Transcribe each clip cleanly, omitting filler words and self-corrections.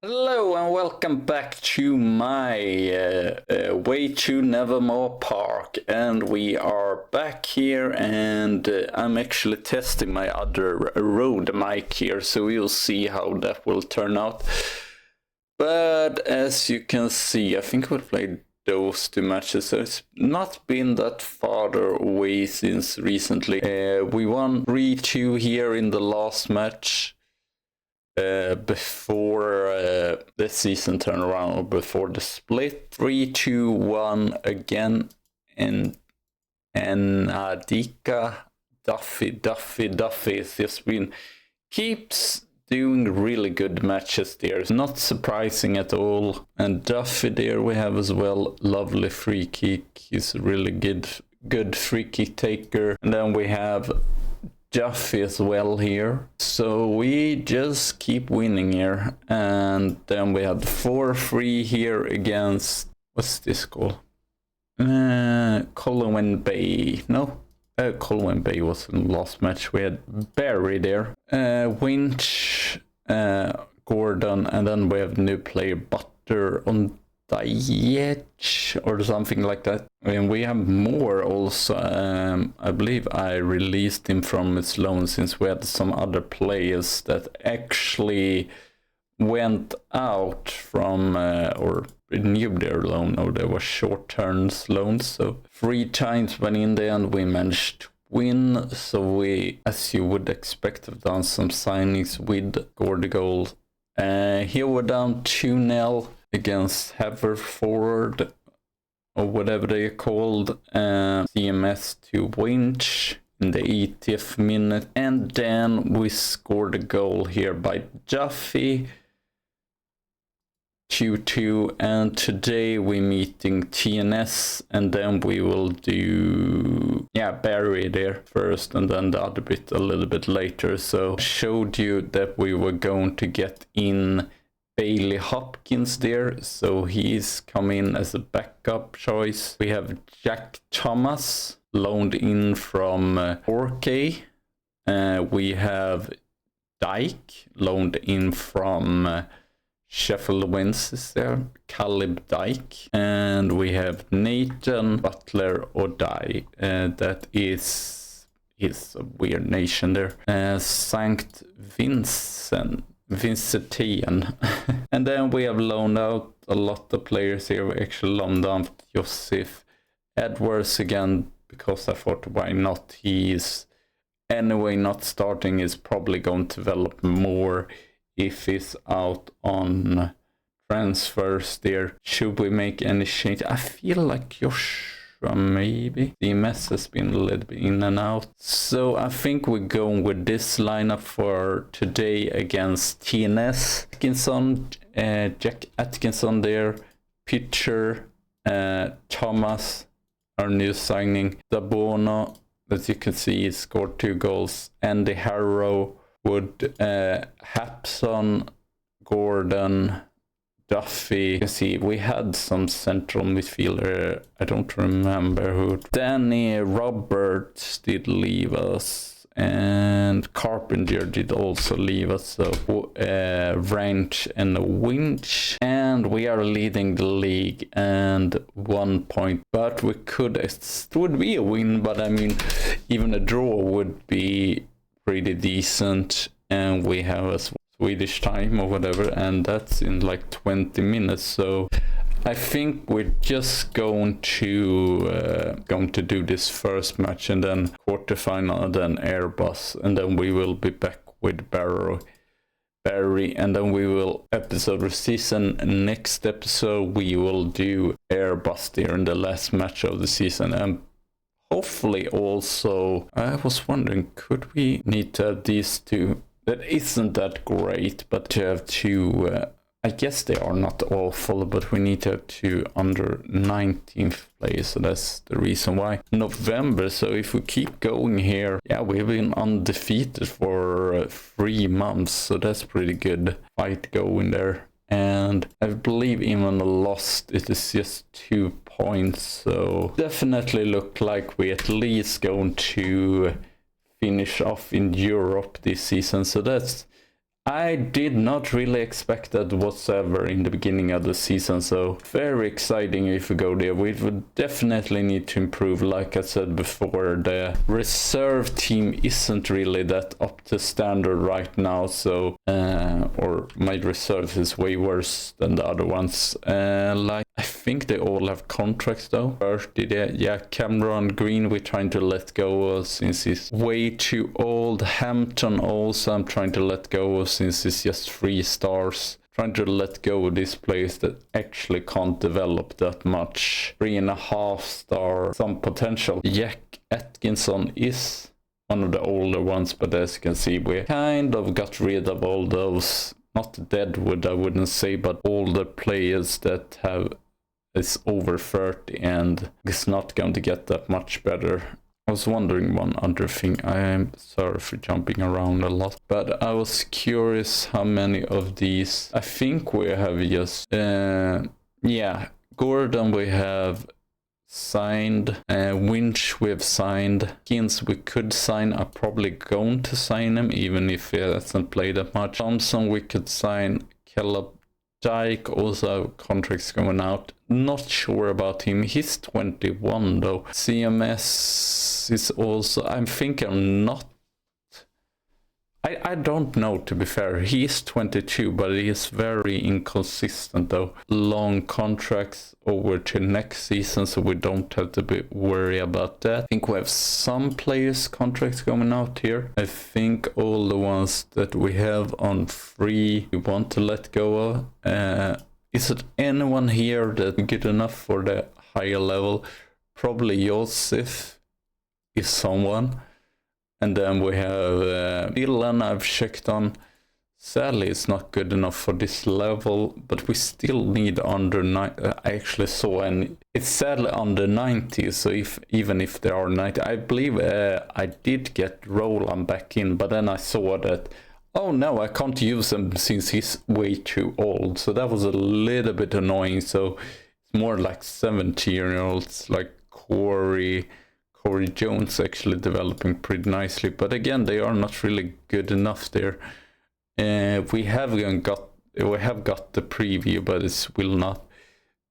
Hello and welcome back to my way to Nethermoor Park, and we are back here, and I'm actually testing my other Rode mic here, so we'll see how that will turn out. But as you can see, I think we played those two matches, so it's not been that far away since recently. We won 3-2 here in the last match. Before the season turnaround, or before the split. 3-2-1 again, and Adika Duffy has just been keeps doing really good matches there. Not surprising at all. And Duffy there we have as well. Lovely free kick. He's a really good free kick taker. And then we have Duffy as well here. So we just keep winning here. And then we had 4-3 here against, what's this called? Colwyn Bay. No, Colwyn Bay was in the last match. We had Barry there. Winch, Gordon, and then we have new player Butter on Diech or something like that. And we have more also. I believe I released him from his loan since we had some other players that actually went out from or renewed their loan, or they were short-term loans. So 3 times, but in the end we managed to win. So we, as you would expect, have done some signings with Gordigol. Here we're down 2-0 against Haverford, or whatever they are called. CMS to Winch in the 80th minute, and then we scored a goal here by Duffy. 2-2, and today we're meeting TNS, and then we will do Barry there first, and then the other bit a little bit later. So showed you that we were going to get in Bailey Hopkins there, so he's come in as a backup choice. We have Jack Thomas loaned in from 4K. We have Dyke loaned in from Sheffield Wednesday there, Caleb Dyke. And we have Nathan Butler O'Day, that is a weird nation there. Sankt Vincentian. And then we have loaned out a lot of players here. We actually loaned out Joseph Edwards again, because I thought, why not? He's anyway not starting, is probably going to develop more if he's out on transfers there. Should we make any change? I feel like Joshua maybe. The mess has been a little bit in and out. So I think we're going with this lineup for today against TNS. Atkinson, Jack Atkinson there. Pitcher, Thomas, our new signing. Dabono, as you can see, he scored 2 goals. Andy Harrow, Wood, Hapson, Gordon, Duffy. You can see we had some central midfielder. I don't remember who. Danny Roberts did leave us, and Carpenter did also leave us. So Ranch and Winch, and we are leading the league and 1 point. But we could. It would be a win, but I mean, even a draw would be pretty decent. And we have a Swedish time or whatever, and that's in like 20 minutes. So I think we're just going to do this first match, and then quarterfinal, and then Airbus, and then we will be back with Barry, and then we will episode of season. Next episode we will do Airbus there in the last match of the season. And hopefully also, I was wondering, could we need to have these two? That isn't that great, but to have 2, I guess they are not awful, but we need to have 2 under 19th place, so that's the reason why. November, so if we keep going here, we've been undefeated for 3 months, so that's pretty good fight going there. And I believe even lost, it is just 2 points, so definitely look like we at least going to finish off in Europe this season. So that's I did not really expect that whatsoever in the beginning of the season, so very exciting if we go there. We would definitely need to improve. Like I said before, the reserve team isn't really that up to standard right now, so or my reserve is way worse than the other ones. Like I think they all have contracts though. First, yeah, Cameron Green we're trying to let go of since he's way too old. Hampton also I'm trying to let go of since it's just 3 stars. Trying to let go of these players that actually can't develop that much. 3.5 star, some potential. Jack Atkinson is one of the older ones, but as you can see, we kind of got rid of all those, not deadwood I wouldn't say, but older players that have is over 30 and is not going to get that much better. I was wondering one other thing. I am sorry for jumping around a lot, but I was curious how many of these. I think we have just yeah, Gordon we have signed, Winch we have signed, Kins we could sign. I'm probably going to sign him even if he hasn't played that much. Thompson we could sign. Kellogg Dyke also contracts going out. Not sure about him. He's 21 though. CMS is also, I'm thinking not. I don't know, to be fair. He's 22, but he is very inconsistent though. Long contracts over to next season, so we don't have to worry about that. I think we have some players' contracts going out here. I think all the ones that we have on free we want to let go of. Is it anyone here that's good enough for the higher level? Probably Joseph is someone. And then we have Dylan I've checked on. Sadly, it's not good enough for this level, but we still need under 90. I actually saw, and it's sadly under 90, so even if there are 90, I believe I did get Roland back in, but then I saw that, oh no, I can't use him since he's way too old, so that was a little bit annoying. So it's more like 17-year-olds like Corey Jones actually developing pretty nicely, but again they are not really good enough there. We have got the preview, but it will not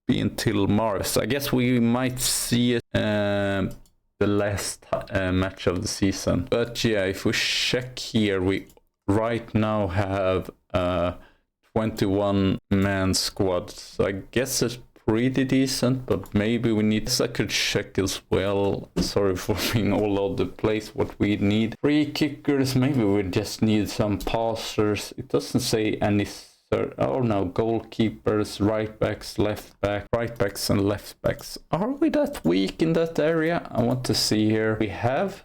be until Mars. I guess we might see it the last match of the season. But yeah, if we check here, we right now have a 21-man squad, so I guess it's pretty decent, but maybe we need, I could check as well. Sorry for being all over the place what we need. Free kickers, maybe we just need some passers. It doesn't say any, oh no, goalkeepers, right backs, left back, right backs and left backs. Are we that weak in that area? I want to see here. We have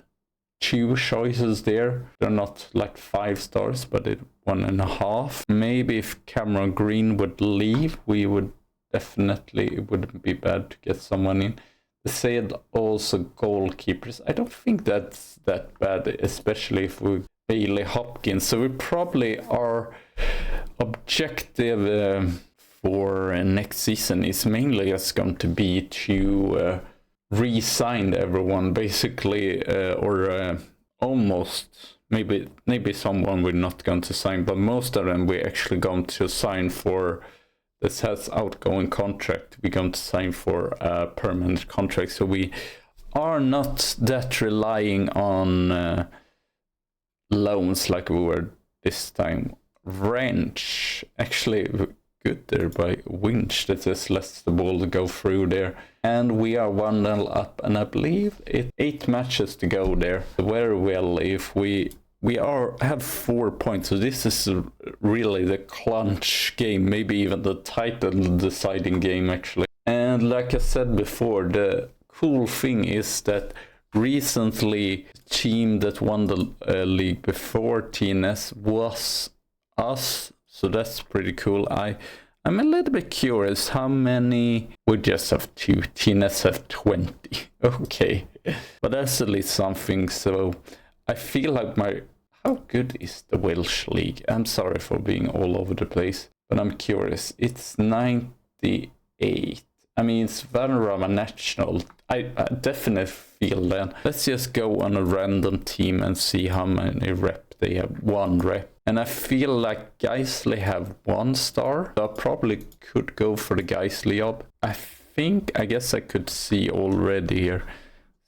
2 choices there. They're not like 5 stars, but it's 1.5. Maybe if Cameron Green would leave, we would definitely, it wouldn't be bad to get someone in. They said also goalkeepers. I don't think that's that bad, especially if we Bailey Hopkins. So we probably our objective for next season is mainly just going to be to re-sign everyone, basically, or almost. Maybe someone we're not going to sign, but most of them we're actually going to sign for. This has outgoing contract. We're going to sign for a permanent contract, so we are not that relying on loans like we were this time. Wrench, actually good there by Winch, that just lets the ball go through there. And we are 1-0 up, and I believe it's 8 matches to go there. Very well, if we have 4 points, so this is really the clutch game, maybe even the title deciding game actually. And like I said before, the cool thing is that recently the team that won the league before TNS was us, so that's pretty cool. I'm a little bit curious how many. We just have 2, TNS have 20. Okay, but that's at least something. So I feel like how good is the Welsh League? I'm sorry for being all over the place, but I'm curious. It's 98. I mean, it's Vanarama National. I definitely feel that. Let's just go on a random team and see how many rep they have. 1 rep. And I feel like Geisley have 1 star. So I probably could go for the Geisley job. I guess I could see already here,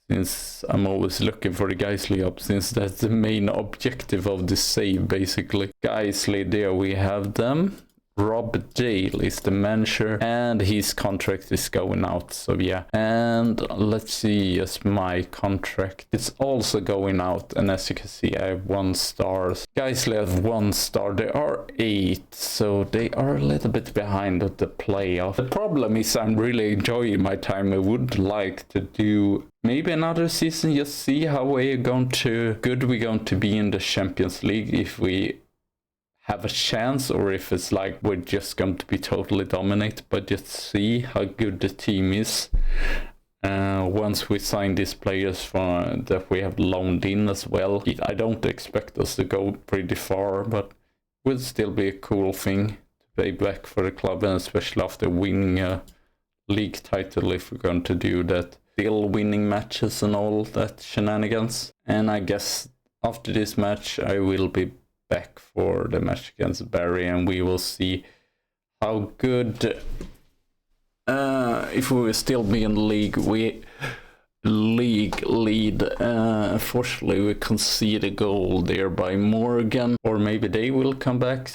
since I'm always looking for the Geisley job, since that's the main objective of the save, basically. Geisley, there we have them. Rob Dale is the manager, and his contract is going out, so yeah. And let's see, yes, my contract, it's also going out, and as you can see, I have 1 star. Guys have 1 star, there are 8, so they are a little bit behind at the playoff. The problem is I'm really enjoying my time. I would like to do maybe another season, just see how we're going to, good we're going to be in the Champions League, if we have a chance, or if it's like we're just going to be totally dominated, but just see how good the team is once we sign these players that we have loaned in as well. I don't expect us to go pretty far, but it will still be a cool thing to pay back for the club, and especially after winning a league title, if we're going to do that. Still winning matches and all that shenanigans. And I guess after this match I will be back for the match against Barry, and we will see how good, if we will still be in the league. League lead, unfortunately we concede a goal there by Morgan, or maybe they will come back.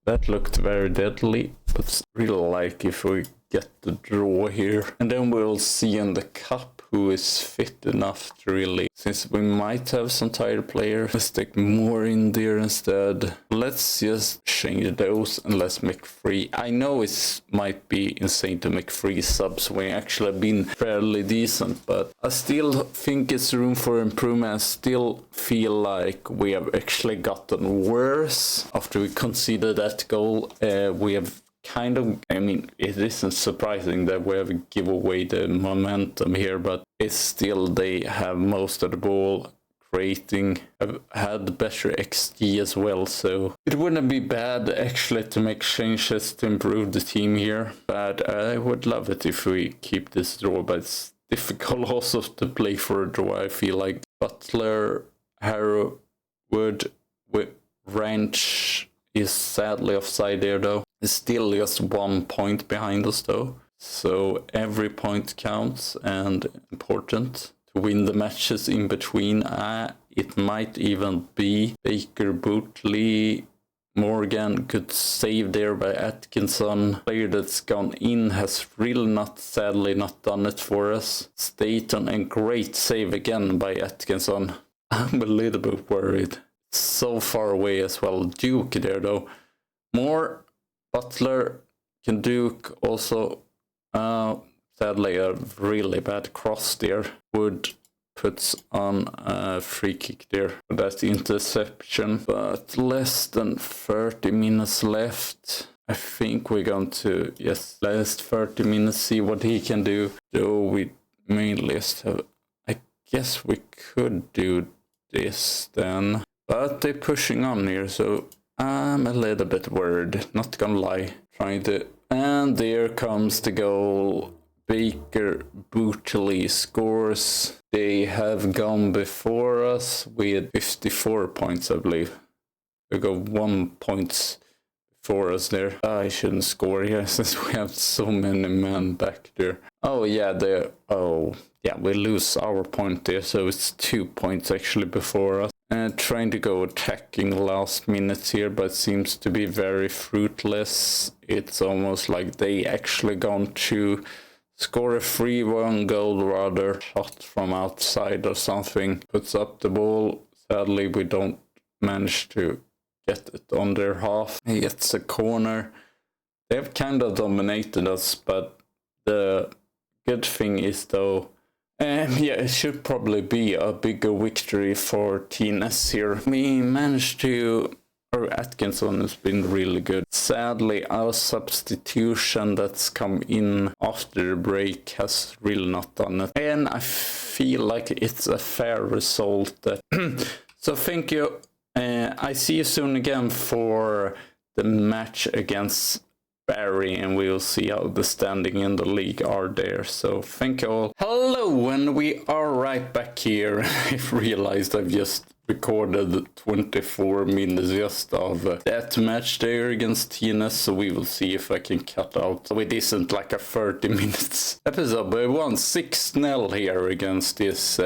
That looked very deadly, but really like if we get the draw here. And then we'll see in the cup who is fit enough to really, since we might have some tired players, let's take more in there instead. Let's just change those and let's make 3. I know it might be insane to make 3 subs when actually have been fairly decent, but I still think it's room for improvement. I still feel like we have actually gotten worse after we conceded that goal. We have kind of, I mean, it isn't surprising that we have give away the momentum here, but it's still, they have most of the ball, creating, have had better XG as well, so it wouldn't be bad actually to make changes to improve the team here. But I would love it if we keep this draw, but it's difficult also to play for a draw. I feel like Butler, Harrow, Wood, Ranch is sadly offside there though. It's still just 1 point behind us though, so every point counts and important to win the matches in between. It might even be Baker, Bootley, Morgan, good save there by Atkinson. Player that's gone in has really not, sadly not done it for us. Staton, and great save again by Atkinson. I'm a little bit worried. So far away as well. Duke there though. More Butler, can Duke also. Sadly a really bad cross there. Wood puts on a free kick there for that interception. But less than 30 minutes left. I think we're going to, yes, last 30 minutes, see what he can do. Though we mainly just have, I guess we could do this then. But they're pushing on here, so I'm a little bit worried, not gonna lie. Trying to, and there comes the goal. Baker Bootley scores. They have gone before us with 54 points, I believe. They got 1 point before us there. I shouldn't score here since we have so many men back there. Oh yeah, we lose our point there, so it's 2 points actually before us. Trying to go attacking last minute here, but seems to be very fruitless. It's almost like they actually gone to score a 3-1 goal rather. Shot from outside or something. Puts up the ball. Sadly, we don't manage to get it on their half. He gets a corner. They have kind of dominated us, but the good thing is though, it should probably be a bigger victory for TNS here. We managed to, or Atkinson has been really good. Sadly, our substitution that's come in after the break has really not done it. And I feel like it's a fair result. So thank you. I see you soon again for the match against Barry, and we will see how the standing in the league are there. So thank you all. Hello, and we are right back here. I realized I've just recorded 24 minutes just of that match there against TNS, so we will see if I can cut out. So it isn't like a 30 minutes episode, but we won 6-0 here against this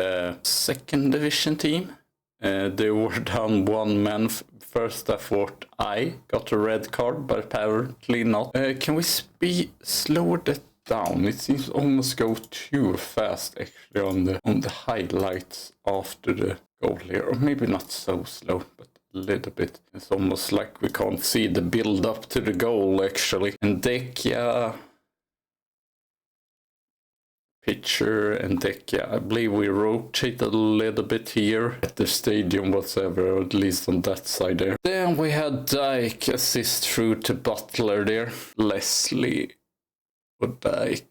second division team. They were down one man. First I thought I got a red card, but apparently not. Can we slow that down? It seems almost go too fast actually on the highlights after the goal here. Or maybe not so slow, but a little bit. It's almost like we can't see the build up to the goal actually. And Dekia, pitcher and Dekia, I believe we rotated a little bit here at the stadium, whatever, or at least on that side there. Then we had Dyke assist through to Butler there. Leslie Dyke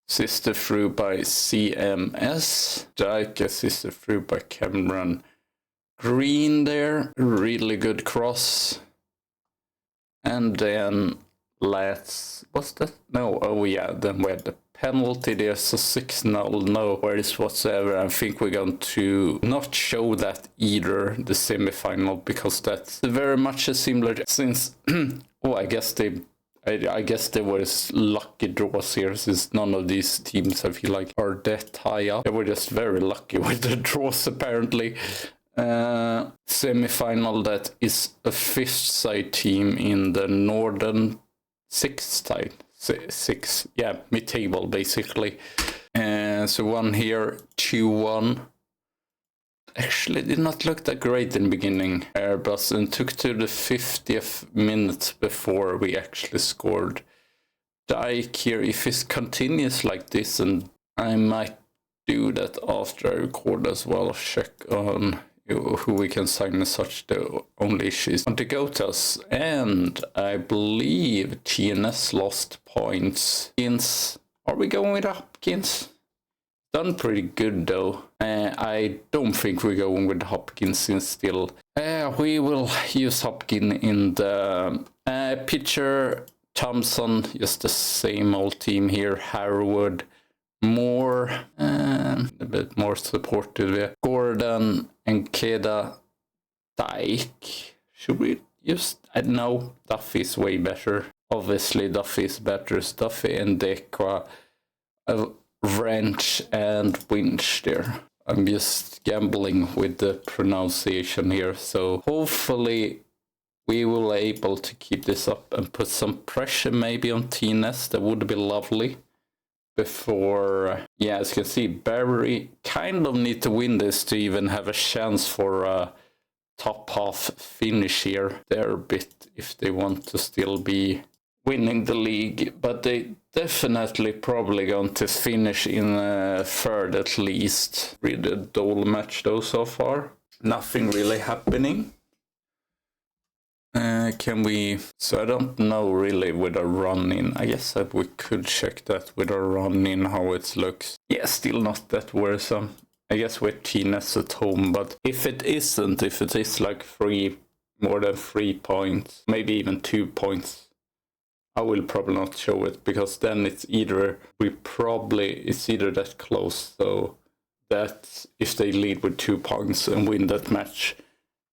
assisted through by CMS. Dyke assisted through by Cameron Green there. Really good cross. And then what's that? No, oh yeah, then we had the penalty there, so 6-0, no worries whatsoever. I think we're going to not show that either, the semi-final, because that's very much a similar, since, oh, I guess there was lucky draws here, since none of these teams I feel like are that high up. They were just very lucky with the draws apparently. Semi-final, that is a 5th side team in the northern 6th side. 6, yeah, mid-table basically. So one here, 2-1. Actually did not look that great in the beginning, Airbus, and took to the 50th minute before we actually scored. Dyke here, if it continues like this, and I might do that after I record as well, check on who we can sign and such. The only issue is on the Gotas, and I believe TNS lost points. Are we going with Hopkins? Done pretty good though. I don't think we're going with Hopkins still. We will use Hopkins in the pitcher. Thompson, just the same old team here. Harwood, Moore, a bit more supportive there. Gordon and Keda, Dyke. Should we use? I don't know. Duffy's way better. Obviously, Duffy's better. Duffy and Dekwa, Wrench and Winch there. I'm just gambling with the pronunciation here. So hopefully we will be able to keep this up and put some pressure maybe on TNS. That would be lovely. Before, yeah, as you can see, Barry kind of need to win this to even have a chance for a top half finish here. They're a bit, if they want to still be winning the league, but they definitely probably going to finish in third at least. Really a dull match though so far. Nothing really happening. So I don't know really with a run-in. I guess that we could check that with a run-in how it looks. Yeah, still not that worrisome. I guess with TNS at home, but if it isn't, if it is like more than 3 points, maybe even 2 points, I will probably not show it, because then it's either that close, so that if they lead with 2 points and win that match,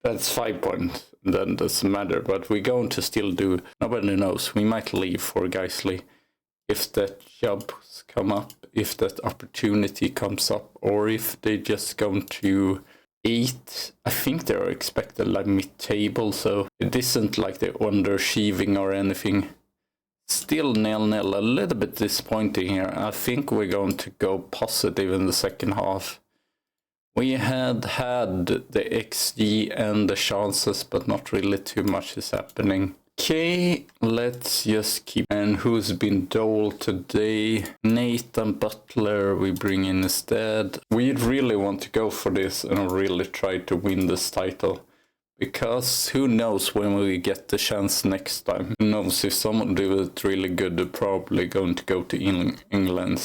that's 5 points. Then it doesn't matter, but we're going to still do, nobody knows, we might leave for Geisley if that jobs come up, if that opportunity comes up, or if they just going to eat. I think they're expected like mid-table, so it isn't like they're underachieving or anything. Still 0-0, a little bit disappointing here. I think we're going to go positive in the second half. We had the XG and the chances, but not really too much is happening. Okay, let's just keep. And who's been dull today? Nathan Butler we bring in instead. We really want to go for this and really try to win this title. Because who knows when we get the chance next time. Who knows, if someone do it really good, they're probably going to go to England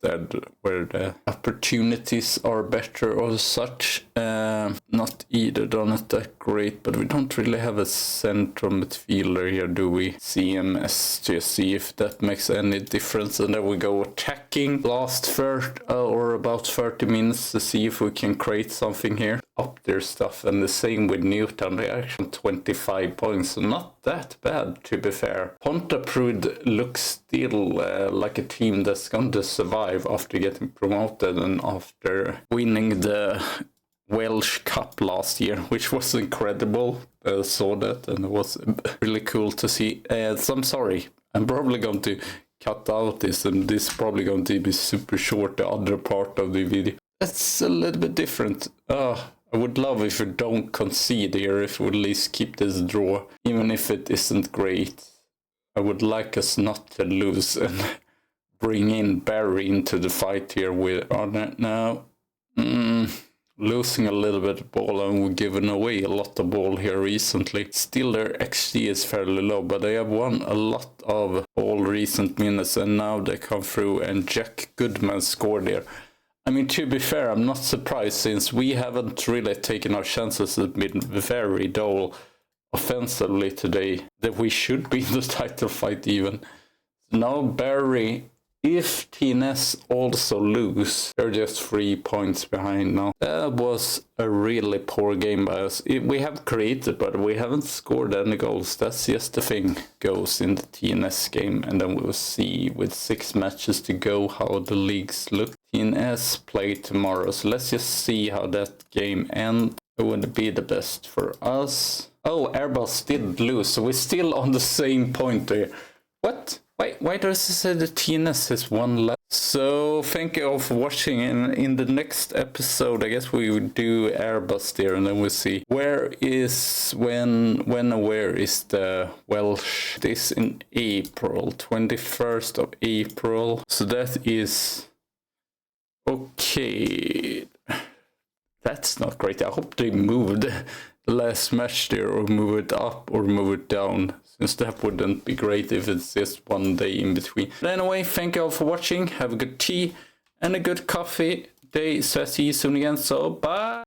instead, where the opportunities are better or such. Not either done it that great, but we don't really have a central midfielder here, do we? CMS, to see if that makes any difference. And then we go attacking last third or about 30 minutes to see if we can create something here. Up their stuff, and the same with Newton. They actually 25 points, so not that bad, to be fair. Pontypridd looks still like a team that's going to survive after getting promoted and after winning the Welsh Cup last year, which was incredible. I saw that and it was really cool to see. So I'm sorry, I'm probably going to cut out this, and this is probably going to be super short, the other part of the video. It's a little bit different. I would love if we don't concede here, if we at least keep this draw, even if it isn't great. I would like us not to lose and bring in Barry into the fight here with Arnett now. Losing a little bit of ball, and we're giving away a lot of ball here recently. Still their XG is fairly low, but they have won a lot of all recent minutes, and now they come through and Jack Goodman scored there. I mean, to be fair, I'm not surprised, since we haven't really taken our chances. It's been very dull offensively today, that we should be in the title fight even. Now Barry, if TNS also lose, they're just 3 points behind now. That was a really poor game by us. We have created, but we haven't scored any goals. That's just the thing. Goes in the TNS game, and then we'll see with 6 matches to go how the leagues look. TNS play tomorrow, so let's just see how that game ends. It wouldn't be the best for us. Oh, Airbus did lose, so we're still on the same point there. What? Why does it say the TNS has one left? So thank you all for watching, and in the next episode I guess we will do Airbus there, and then we'll see where is when and where is the Welsh. This in April, 21st of April. So that is okay. That's not great. I hope they moved the last match there, or move it up or move it down, since that wouldn't be great if it's just one day in between. But anyway, thank you all for watching. Have a good tea and a good coffee day. So I see you soon again. So bye.